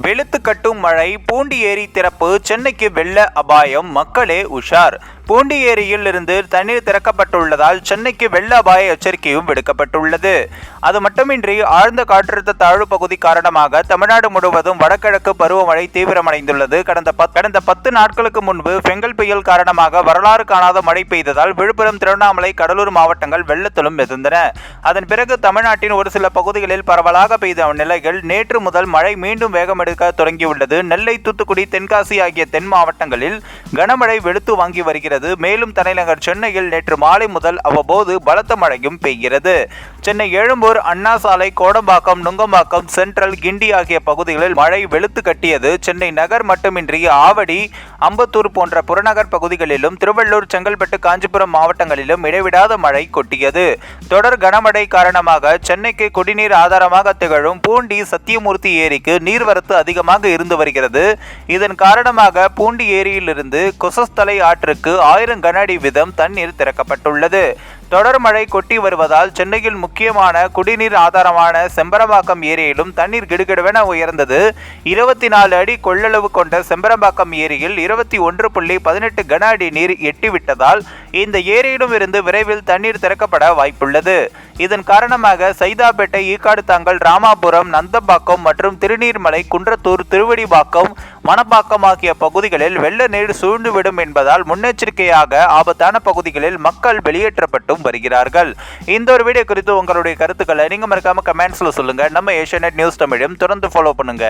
வெளுத்து கட்டும் மழை. பூண்டி ஏரி திறப்பு. சென்னைக்கு வெள்ள அபாயம். மக்களே உஷார். பூண்டி ஏரியில் இருந்து தண்ணீர் திறக்கப்பட்டுள்ளதால் சென்னைக்கு வெள்ள அபாய எச்சரிக்கையும் விடுக்கப்பட்டுள்ளது. அது மட்டுமின்றி ஆழ்ந்த காற்றழுத்த தாழ்வு பகுதி காரணமாக தமிழ்நாடு முழுவதும் வடகிழக்கு பருவமழை தீவிரமடைந்துள்ளது. கடந்த 10 நாட்களுக்கு முன்பு பெங்கல் புயல் காரணமாக வரலாறு காணாத மழை பெய்ததால் விழுப்புரம், திருவண்ணாமலை, கடலூர் மாவட்டங்கள் வெள்ளத்திலும் மிதந்தன. அதன் பிறகு தமிழ்நாட்டின் ஒரு சில பகுதிகளில் பரவலாக பெய்த நிலையில் நேற்று முதல் மழை மீண்டும் வேகமெடுக்க தொடங்கியுள்ளது. நெல்லை, தூத்துக்குடி, தென்காசி ஆகிய தென் மாவட்டங்களில் கனமழை வெளுத்து வாங்கி வருகிறது. மேலும் தலைநகர் சென்னையில் நேற்று மாலை முதல் அவ்வப்போது பலத்த மழையும் பெய்கிறது. சென்னை எழும்பூர், அண்ணா சாலை, கோடம்பாக்கம், நுங்கம்பாக்கம், சென்ட்ரல், கிண்டி ஆகிய பகுதிகளில் மழை வெளுத்து கட்டியது. சென்னை நகர் மட்டுமின்றி ஆவடி, அம்பத்தூர் போன்ற புறநகர் பகுதிகளிலும் திருவள்ளூர், செங்கல்பட்டு, காஞ்சிபுரம் மாவட்டங்களிலும் இடைவிடாத மழை கொட்டியது. தொடர் கனமழை காரணமாக சென்னைக்கு குடிநீர் ஆதாரமாக திகழும் பூண்டி சத்தியமூர்த்தி ஏரிக்கு நீர்வரத்து அதிகமாக இருந்து வருகிறது. இதன் காரணமாக பூண்டி ஏரியிலிருந்து கொசஸ்தலை ஆற்றுக்கு 1000 கன அடி வீதம் தண்ணீர் திறக்கப்பட்டுள்ளது. தொடர் மழை கொட்டி வருவதால் சென்னையில் முக்கியமான குடிநீர் ஆதாரமான செம்பரம்பாக்கம் ஏரியிலும் தண்ணீர் கிடுகிடுவென உயர்ந்தது. 24 அடி கொள்ளளவு கொண்ட செம்பரம்பாக்கம் ஏரியில் 21.18 கன அடி நீர் எட்டிவிட்டதால் இந்த ஏரியிலும் இருந்து விரைவில் தண்ணீர் திறக்கப்பட வாய்ப்புள்ளது. இதன் காரணமாக சைதாப்பேட்டை, ஈக்காடு தாங்கல், ராமாபுரம், நந்தம்பாக்கம் மற்றும் திருநீர்மலை, குன்றத்தூர், திருவடிபாக்கம், மணப்பாக்கம் ஆகிய பகுதிகளில் வெள்ள நீர் சூழ்ந்துவிடும் என்பதால் முன்னெச்சரிக்கையாக ஆபத்தான பகுதிகளில் மக்கள் வெளியேற்றப்பட்டும் வருகிறார்கள். இந்த ஒரு வீடியோ குறித்து உங்களுடைய கருத்துக்களை நீங்க மறக்காம கமெண்ட்ஸ்ல சொல்லுங்க. நம்ம ஏஷியாநெட் நியூஸ் தமிழையும் தொடர்ந்து ஃபாலோ பண்ணுங்க.